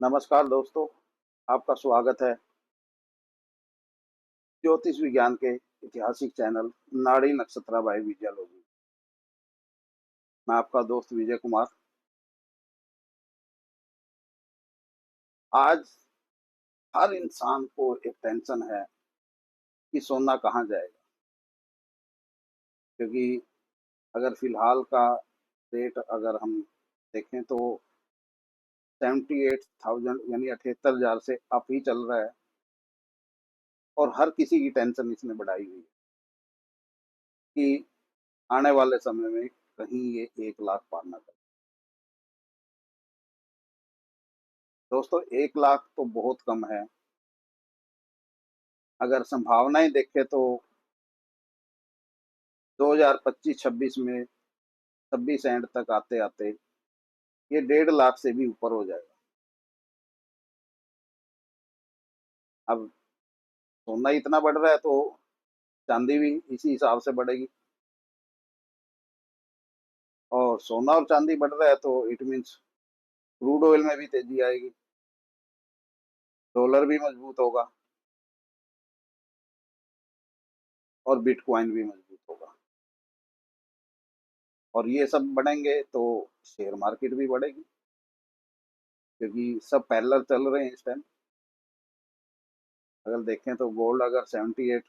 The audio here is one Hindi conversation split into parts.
नमस्कार दोस्तों, आपका स्वागत है ज्योतिष विज्ञान के ऐतिहासिक चैनल नाड़ी नक्षत्रा बाय विजयालॉजी। मैं आपका दोस्त विजय कुमार। आज हर इंसान को एक टेंशन है कि सोना कहाँ जाएगा, क्योंकि अगर फिलहाल का रेट अगर हम देखें तो 78,000 यानी 78,000 से अप ही चल रहा है। और हर किसी की टेंशन इसने बढ़ाई हुई है कि आने वाले समय में कहीं ये 1 लाख पार ना करे। दोस्तों, 1 लाख तो बहुत कम है। अगर संभावनाएं देखें तो 2025-26 में 26 एंड तक आते आते ये 1.5 लाख से भी ऊपर हो जाएगा। अब सोना इतना बढ़ रहा है तो चांदी भी इसी हिसाब से बढ़ेगी। और सोना और चांदी बढ़ रहा है तो इट मीन्स क्रूड ऑयल में भी तेजी आएगी, डॉलर भी मजबूत होगा और बिटकॉइन भी मजबूत होगा। और ये सब बढ़ेंगे तो शेयर मार्केट भी बढ़ेगी, क्योंकि सब पैरेलल चल रहे हैं इस टाइम। अगर देखें तो गोल्ड अगर 78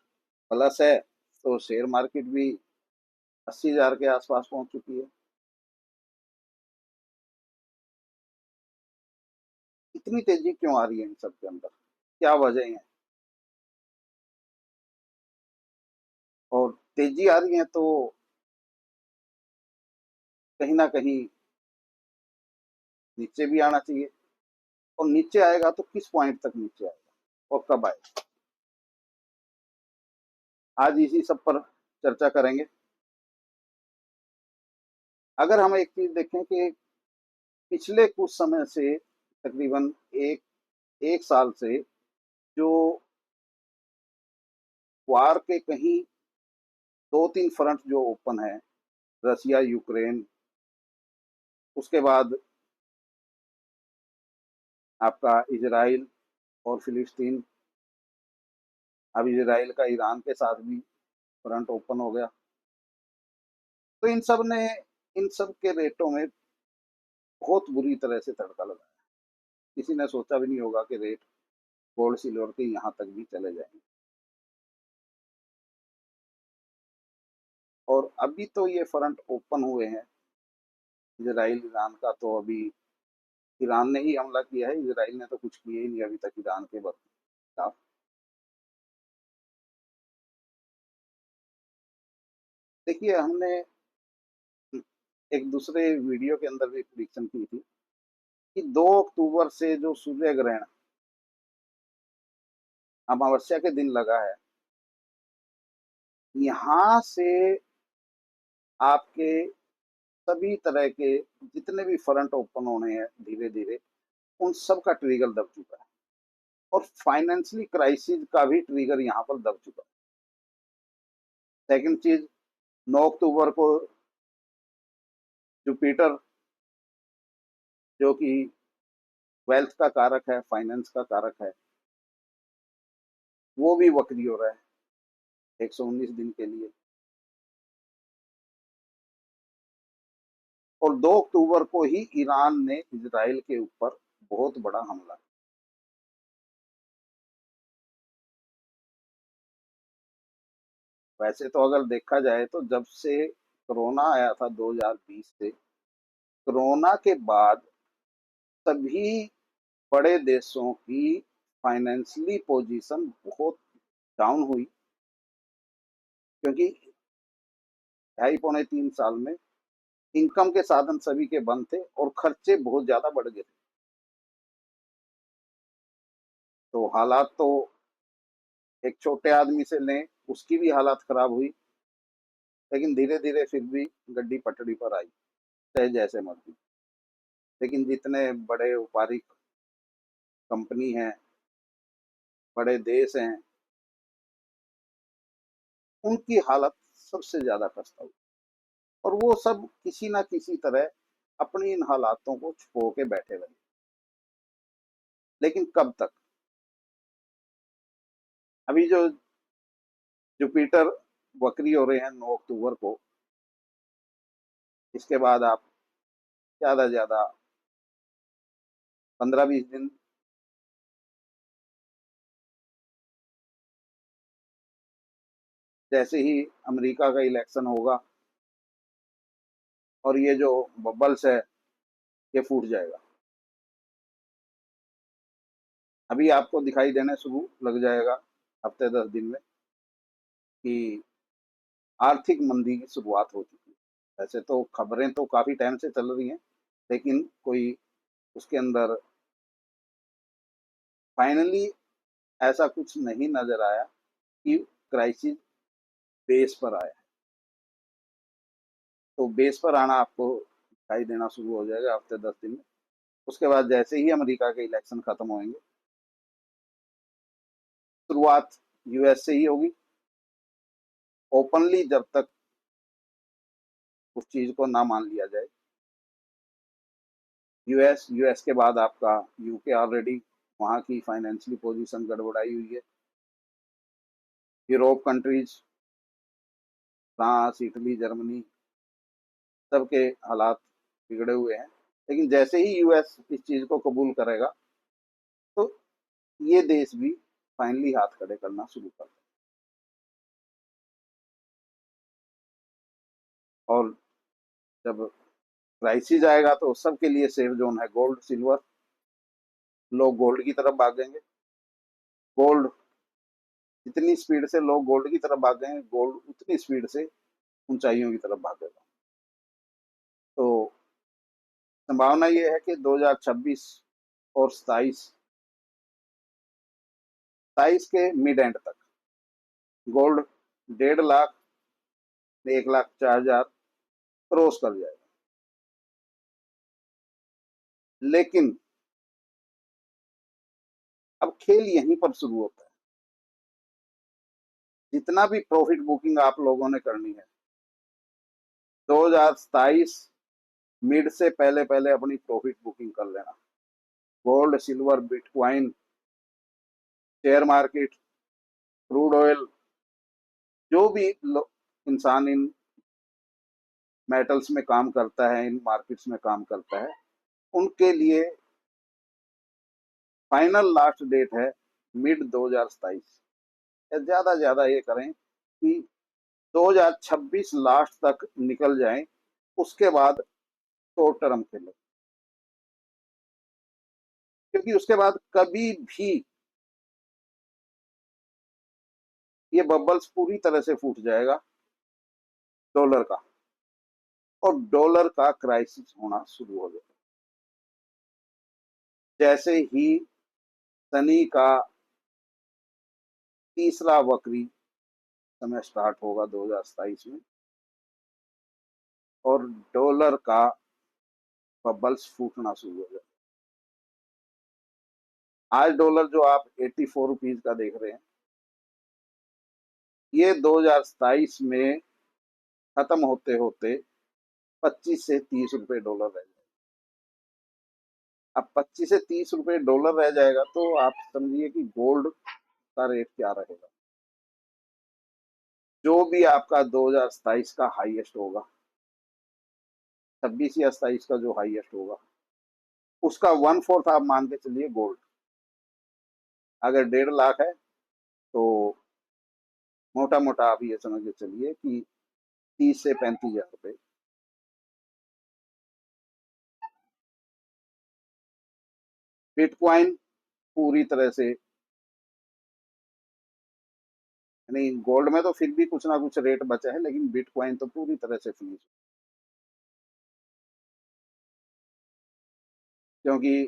प्लस है तो शेयर मार्केट भी 80,000 के आसपास पहुंच चुकी है। इतनी तेजी क्यों आ रही है इन सब के अंदर, क्या वजह है? और तेजी आ रही है तो कहीं ना कहीं नीचे भी आना चाहिए। और नीचे आएगा तो किस पॉइंट तक नीचे आएगा और कब आएगा, आज इसी सब पर चर्चा करेंगे। अगर हम एक चीज देखें कि पिछले कुछ समय से तकरीबन एक एक साल से जो वार के कहीं 2-3 फ्रंट जो ओपन है, रसिया यूक्रेन, उसके बाद आपका इजराइल और फिलिस्तीन, अब इजराइल का ईरान के साथ भी फ्रंट ओपन हो गया। तो इन सब के रेटों में बहुत बुरी तरह से तड़का लगाया। किसी ने सोचा भी नहीं होगा कि रेट गोल्ड सिल्वर के यहाँ तक भी चले जाएंगे। और अभी तो ये फ्रंट ओपन हुए हैं इजराइल ईरान का, तो अभी ईरान ने ही हमला किया है, इजराइल ने तो कुछ किया ही नहीं अभी तक ईरान के खिलाफ। देखिए, हमने एक दूसरे वीडियो के अंदर भी प्रिडिक्शन की थी कि 2 अक्टूबर से जो सूर्य ग्रहण अमावस्या के दिन लगा है, यहाँ से आपके सभी तरह के जितने भी फ्रंट ओपन होने हैं धीरे धीरे, उन सब का ट्रिगर दब चुका है। और फाइनेंशियली क्राइसिस का भी ट्रिगर यहाँ पर दब चुका है। सेकंड चीज, 9 अक्टूबर को जुपिटर, जो कि वेल्थ का कारक है, फाइनेंस का कारक है, वो भी वक्री हो रहा है 119 दिन के लिए। और 2 अक्टूबर को ही ईरान ने इजराइल के ऊपर बहुत बड़ा हमला किया। वैसे तो अगर देखा जाए तो जब से कोरोना आया था 2020 से, कोरोना के बाद सभी बड़े देशों की फाइनेंशियली पोजीशन बहुत डाउन हुई, क्योंकि 2.5 पौने 3 साल में इनकम के साधन सभी के बंद थे और खर्चे बहुत ज्यादा बढ़ गए थे। तो हालात तो एक छोटे आदमी से लें उसकी भी हालत खराब हुई, लेकिन धीरे धीरे फिर भी गड्डी पटड़ी पर आई, चाहे जैसे मर्जी। लेकिन जितने बड़े व्यापारिक कंपनी हैं, बड़े देश हैं, उनकी हालत सबसे ज्यादा खस्ता हुई। और वो सब किसी ना किसी तरह अपनी इन हालातों को छुपो के बैठे रहे। लेकिन कब तक? अभी जो जुपिटर वक्री हो रहे हैं 9 अक्टूबर को, इसके बाद आप ज़्यादा से ज़्यादा 15-20 दिन जैसे ही अमेरिका का इलेक्शन होगा और ये जो बबल्स है ये फूट जाएगा। अभी आपको दिखाई देने शुरू लग जाएगा हफ्ते 10 दिन में कि आर्थिक मंदी की शुरुआत हो चुकी है। वैसे तो खबरें तो काफ़ी टाइम से चल रही हैं, लेकिन कोई उसके अंदर फाइनली ऐसा कुछ नहीं नज़र आया कि क्राइसिस बेस पर आया है। तो बेस पर आना आपको दिखाई देना शुरू हो जाएगा हफ्ते 10 दिन में। उसके बाद जैसे ही अमेरिका के इलेक्शन खत्म होंगे, शुरुआत यूएस से ही होगी। ओपनली जब तक उस चीज़ को ना मान लिया जाए, यूएस के बाद आपका यूके ऑलरेडी वहाँ की फाइनेंशियली पोजीशन गड़बड़ाई हुई है। Europe countries, France, Italy, Germany, सबके हालात बिगड़े हुए हैं। लेकिन जैसे ही यूएस इस चीज़ को कबूल करेगा, तो ये देश भी फाइनली हाथ खड़े करना शुरू कर देगा। और जब क्राइसिस आएगा तो सबके लिए सेफ जोन है गोल्ड, सिल्वर। लोग गोल्ड की तरफ भागेंगे। गोल्ड जितनी स्पीड से लोग गोल्ड की तरफ भागेंगे, गोल्ड उतनी स्पीड से ऊंचाइयों की तरफ भागेगा। तो संभावना ये है कि 2026 और 27 के मिड एंड तक गोल्ड 1.5 लाख, 1,04,000 क्रॉस कर जाएगा। लेकिन अब खेल यहीं पर शुरू होता है। जितना भी प्रॉफिट बुकिंग आप लोगों ने करनी है, 2027 मिड से पहले पहले अपनी प्रॉफिट बुकिंग कर लेना। Gold, silver, bitcoin, share market, crude oil, जो भी इंसान इन मेटल्स में काम करता है, इन मार्केट्स में काम करता है, उनके लिए फाइनल लास्ट डेट है मिड 2027। ज्यादा से ज्यादा ये करें कि 2026 लास्ट तक निकल जाए, उसके बाद शॉर्ट टर्म खेलें। क्योंकि उसके बाद कभी भी ये बबल्स पूरी तरह से फूट जाएगा डॉलर का, और डॉलर का क्राइसिस होना शुरू हो जाएगा। जैसे ही शनि का तीसरा वक्री समय स्टार्ट होगा 2027 में, और डॉलर का बबल्स फूटना शुरू हो जाएगा। आज डॉलर जो आप 84 रुपीज का देख रहे हैं, ये 2027 में खत्म होते होते 25 से 30 रुपए डॉलर रह जाएगा। अब 25 से 30 रुपए डॉलर रह जाएगा तो आप समझिए कि गोल्ड का रेट क्या रहेगा। जो भी आपका 2027 का हाईएस्ट होगा, 26 या 27 का जो हाईएस्ट होगा, उसका 1/4 आप मान के चलिए गोल्ड। अगर 1.5 लाख है तो मोटा मोटा आप ये समझ के चलिए कि 30 से 35 हजार रुपए। बिटकॉइन पूरी तरह से, यानी गोल्ड में तो फिर भी कुछ ना कुछ रेट बचा है, लेकिन बिटकॉइन तो पूरी तरह से फिनिश। क्योंकि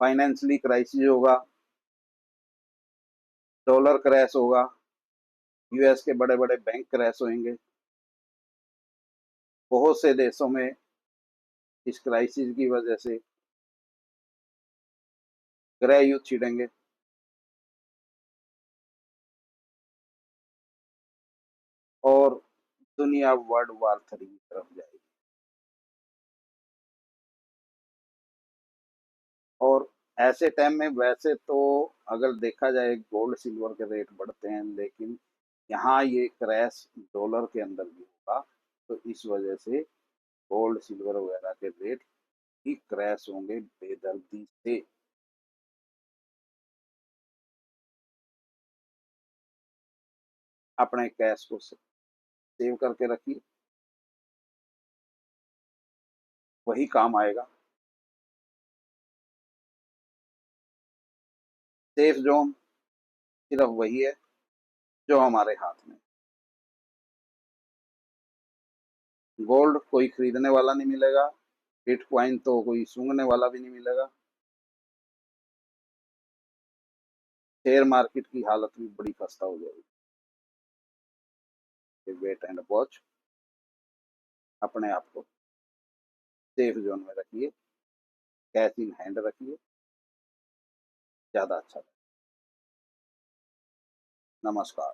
फाइनेंशियली क्राइसिस होगा, डॉलर क्रैश होगा, यूएस के बड़े बड़े बैंक क्रैश होंगे, बहुत से देशों में इस क्राइसिस की वजह से गृह युद्ध छिड़ेंगे, और दुनिया वर्ल्ड वॉर 3 की तरफ जाएगी। और ऐसे टाइम में वैसे तो अगर देखा जाए गोल्ड सिल्वर के रेट बढ़ते हैं, लेकिन यहाँ ये क्रैश डॉलर के अंदर भी होगा, तो इस वजह से गोल्ड सिल्वर वगैरह के रेट ही क्रैश होंगे बेदर्दी से। अपने कैश को सेव करके रखिए, वही काम आएगा। सेफ जोन सिर्फ वही है जो हमारे हाथ में। गोल्ड कोई खरीदने वाला नहीं मिलेगा, बिटकॉइन तो कोई सूंघने वाला भी नहीं मिलेगा। शेयर मार्केट की हालत भी बड़ी खस्ता हो जाएगी। वेट एंड वॉच, अपने आप को सेफ जोन में रखिए, कैश इन हैंड रखिए, ज्यादा अच्छा। नमस्कार।